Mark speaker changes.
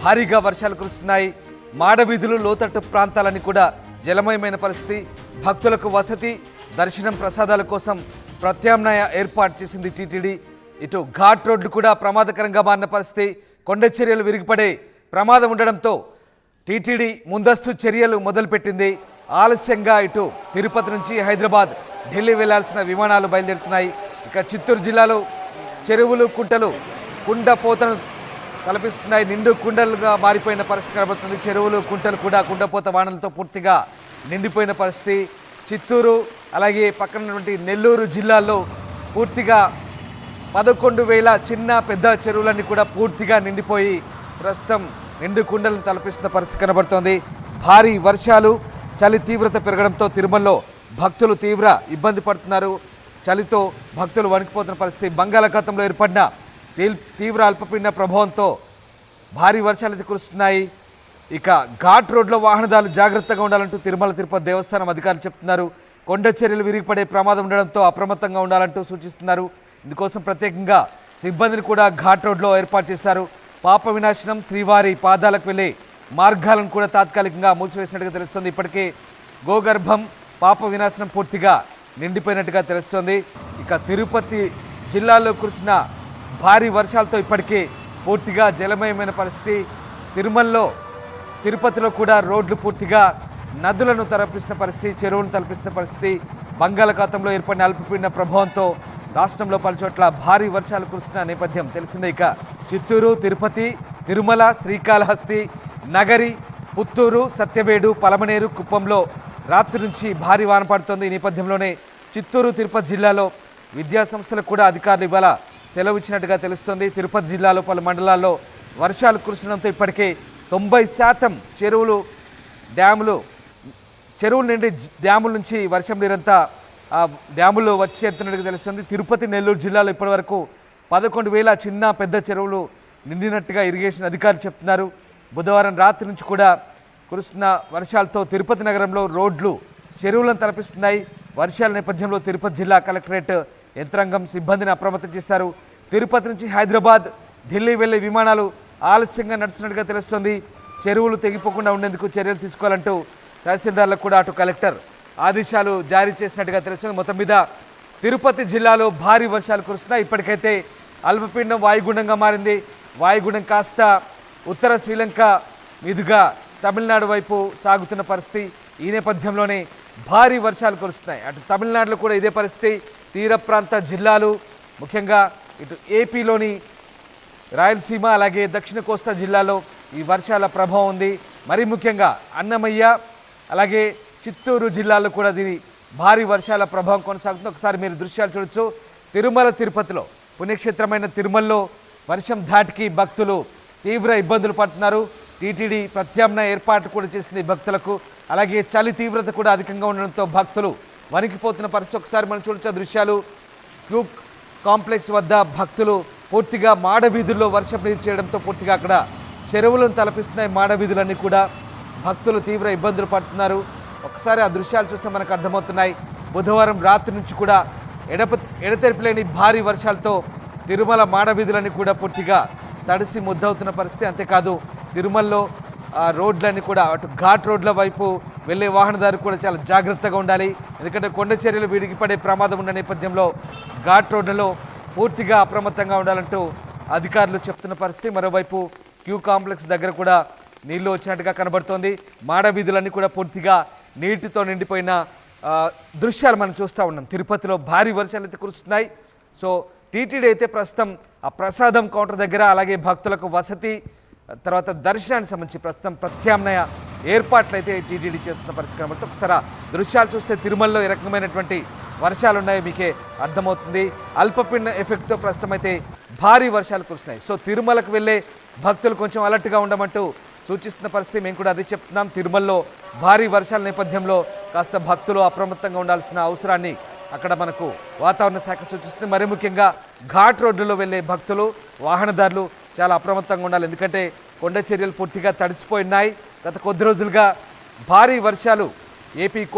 Speaker 1: భారీగా వర్షాలు కురుస్తున్నాయి. మాడవీధులు లోతట్టు ప్రాంతాలన్నీ కూడా జలమయమైన పరిస్థితి. భక్తులకు వసతి, దర్శనం, ప్రసాదాల కోసం ప్రత్యామ్నాయ ఏర్పాటు చేసింది టీటీడీ. ఇటు ఘాట్ రోడ్లు కూడా ప్రమాదకరంగా మారిన పరిస్థితి. కొండ చర్యలు విరిగిపడే ప్రమాదం ఉండడంతో టీటీడీ ముందస్తు చర్యలు మొదలుపెట్టింది. ఆలస్యంగా ఇటు తిరుపతి నుంచి హైదరాబాద్, ఢిల్లీ వెళ్లాల్సిన విమానాలు బయలుదేరుతున్నాయి. ఇక చిత్తూరు జిల్లాలో చెరువులు, కుంటలు కుండపోతను తలపిస్తున్నాయి. నిండు కుండలుగా మారిపోయిన పరిస్థితి కనబడుతుంది. చెరువులు, కుంటలు కూడా కుండపోత వానలతో పూర్తిగా నిండిపోయిన పరిస్థితి. చిత్తూరు అలాగే పక్కనటువంటి నెల్లూరు జిల్లాల్లో పూర్తిగా 11,000 చిన్న పెద్ద చెరువులన్నీ కూడా పూర్తిగా నిండిపోయి ప్రస్తుతం నిండు కుండలను తలపిస్తున్న పరిస్థితి కనబడుతోంది. భారీ వర్షాలు, చలి తీవ్రత పెరగడంతో తిరుమలలో భక్తులు తీవ్ర ఇబ్బంది పడుతున్నారు. చలితో భక్తులు వణికిపోతున్న పరిస్థితి. బంగాళాఖాతంలో ఏర్పడిన తీవ్ర అల్పపీడన ప్రభావంతో భారీ వర్షాలు కురుస్తున్నాయి. ఇక ఘాట్ రోడ్లో వాహనదారులు జాగ్రత్తగా ఉండాలంటూ తిరుమల తిరుపతి దేవస్థానం అధికారులు చెప్తున్నారు. కొండ చర్యలు విరిగిపడే ప్రమాదం ఉండడంతో అప్రమత్తంగా ఉండాలంటూ సూచిస్తున్నారు. ఇందుకోసం ప్రత్యేకంగా సిబ్బందిని కూడా ఘాట్ రోడ్లో ఏర్పాటు చేశారు. పాప వినాశనం, శ్రీవారి పాదాలకు వెళ్ళే మార్గాలను కూడా తాత్కాలికంగా మూసివేసినట్టుగా తెలుస్తుంది. ఇప్పటికే గోగర్భం, పాప వినాశనం పూర్తిగా నిండిపోయినట్టుగా తెలుస్తోంది. ఇక తిరుపతి జిల్లాలో కురిసిన భారీ వర్షాలతో ఇప్పటికే పూర్తిగా జలమయమైన పరిస్థితి. తిరుపతిలో కూడా రోడ్లు పూర్తిగా నదులను తలపిస్తున్న పరిస్థితి, చెరువులను తలపిస్తున్న పరిస్థితి. బంగాళాఖాతంలో ఏర్పడిన అల్పపీడన ప్రభావంతో రాష్ట్రంలో పలుచోట్ల భారీ వర్షాలు కురుస్తున్న నేపథ్యం తెలిసిందే. ఇక చిత్తూరు, తిరుపతి, తిరుమల, శ్రీకాళహస్తి, నగరి, పుత్తూరు, సత్యవేడు, పలమనేరు, కుప్పంలో రాత్రి నుంచి భారీ వాన పడుతోంది. ఈ నేపథ్యంలోనే చిత్తూరు, తిరుపతి జిల్లాలో విద్యా సంస్థలకు కూడా అధికారులు ఇవాళ సెలవు ఇచ్చినట్టుగా తెలుస్తోంది. తిరుపతి జిల్లాలో పలు మండలాల్లో వర్షాలు కురుస్తుండడంతో ఇప్పటికే 90% చెరువుల నుండి డ్యాముల నుంచి వర్షం నీరంతా డ్యాముల్లో వచ్చి చేరుతున్నట్టుగా తెలుస్తుంది. తిరుపతి, నెల్లూరు జిల్లాలో ఇప్పటివరకు 11,000 చిన్న పెద్ద చెరువులు నిండినట్టుగా ఇరిగేషన్ అధికారులు చెప్తున్నారు. బుధవారం రాత్రి నుంచి కూడా కురుస్తున్న వర్షాలతో తిరుపతి నగరంలో రోడ్లు చెరువులను తలపిస్తున్నాయి. వర్షాల నేపథ్యంలో తిరుపతి జిల్లా కలెక్టరేట్ యంత్రాంగం సిబ్బందిని అప్రమత్తం చేశారు. తిరుపతి నుంచి హైదరాబాద్, ఢిల్లీ వెళ్లే విమానాలు ఆలస్యంగా నడుస్తున్నట్టుగా తెలుస్తోంది. చెరువులు తెగిపోకుండా ఉండేందుకు చర్యలు తీసుకోవాలంటూ తహసీల్దార్లకు కూడా అటు కలెక్టర్ ఆదేశాలు జారీ చేసినట్టుగా తెలుస్తుంది. మొత్తం మీద తిరుపతి జిల్లాలో భారీ వర్షాలు కురుస్తున్నాయి. ఇప్పటికైతే అల్పపీడనం వాయుగుండంగా మారింది. వాయుగుండం కాస్త ఉత్తర శ్రీలంక మీదుగా తమిళనాడు వైపు సాగుతున్న పరిస్థితి. ఈ నేపథ్యంలోనే భారీ వర్షాలు కురుస్తున్నాయి. అటు తమిళనాడులో కూడా ఇదే పరిస్థితి. తీర ప్రాంత జిల్లాలు, ముఖ్యంగా ఇటు ఏపీలోని రాయలసీమ అలాగే దక్షిణ కోస్తా జిల్లాలో ఈ వర్షాల ప్రభావం ఉంది. మరీ ముఖ్యంగా అన్నమయ్య అలాగే చిత్తూరు జిల్లాలో కూడా దీని భారీ వర్షాల ప్రభావం కొనసాగుతుంది. ఒకసారి మీరు దృశ్యాలు చూడొచ్చు. తిరుమల, తిరుపతిలో పుణ్యక్షేత్రమైన తిరుమలలో వర్షం ధాటికి భక్తులు తీవ్ర ఇబ్బందులు పడుతున్నారు. టీటీడీ ప్రత్యామ్నాయ ఏర్పాటు కూడా చేసింది భక్తులకు. అలాగే చలి తీవ్రత కూడా అధికంగా ఉండడంతో భక్తులు వణికిపోతున్న పరిస్థితి. ఒకసారి మనం చూడొచ్చు దృశ్యాలు. క్యూ కాంప్లెక్స్ వద్ద భక్తులు పూర్తిగా మాడవీధుల్లో వర్షం నీరు చేయడంతో పూర్తిగా అక్కడ చెరువులను తలపిస్తున్నాయి. మాడవీధులన్నీ కూడా భక్తులు తీవ్ర ఇబ్బందులు పడుతున్నారు. ఒకసారి ఆ దృశ్యాలు చూస్తే మనకు అర్థమవుతున్నాయి. బుధవారం రాత్రి నుంచి కూడా ఎడతెరిపిలేని భారీ వర్షాలతో తిరుమల మాడవీధులన్నీ కూడా పూర్తిగా తడిసి ముద్దవుతున్న పరిస్థితి. అంతేకాదు తిరుమలలో రోడ్లన్నీ కూడా అటు ఘాట్ రోడ్ల వైపు వెళ్ళే వాహనదారు కూడా చాలా జాగ్రత్తగా ఉండాలి. ఎందుకంటే కొండ చర్యలు విడిగిపడే ప్రమాదం ఉన్న నేపథ్యంలో ఘాట్ రోడ్లలో పూర్తిగా అప్రమత్తంగా ఉండాలంటూ అధికారులు చెప్తున్న పరిస్థితి. మరోవైపు క్యూ కాంప్లెక్స్ దగ్గర కూడా నీళ్లు వచ్చినట్టుగా కనబడుతోంది. మాడవీధులన్నీ కూడా పూర్తిగా నీటితో నిండిపోయిన దృశ్యాలు మనం చూస్తూ ఉన్నాం. తిరుపతిలో భారీ వర్షాలు అయితే కురుస్తున్నాయి. సో టీటీడీ అయితే ప్రస్తుతం ఆ ప్రసాదం కౌంటర్ దగ్గర అలాగే భక్తులకు వసతి, తర్వాత దర్శనానికి సంబంధించి ప్రస్తుతం ప్రత్యామ్నాయ ఏర్పాట్లు అయితే టీటీడీ చేస్తున్న పరిస్థితి కనబడుతుంది. ఒకసారి దృశ్యాలు చూస్తే తిరుమలలో ఏ రకమైనటువంటి వర్షాలు ఉన్నాయో మీకే అర్థమవుతుంది. అల్పపీడన ఎఫెక్ట్తో ప్రస్తుతం అయితే భారీ వర్షాలు కురుస్తున్నాయి. సో తిరుమలకు వెళ్ళే భక్తులు కొంచెం అలర్ట్గా ఉండమంటూ సూచిస్తున్న పరిస్థితి. మేము కూడా అదే చెప్తున్నాం. తిరుమలలో భారీ వర్షాల నేపథ్యంలో కాస్త భక్తులు అప్రమత్తంగా ఉండాల్సిన అవసరాన్ని అక్కడ మనకు వాతావరణ శాఖ సూచిస్తుంది. మరీ ముఖ్యంగా ఘాట్ రోడ్లలో వెళ్ళే భక్తులు, వాహనదారులు చాలా అప్రమత్తంగా ఉండాలి. ఎందుకంటే కొండ చర్యలు పూర్తిగా తడిసిపోయినాయి. గత కొద్ది రోజులుగా భారీ వర్షాలు ఏపీ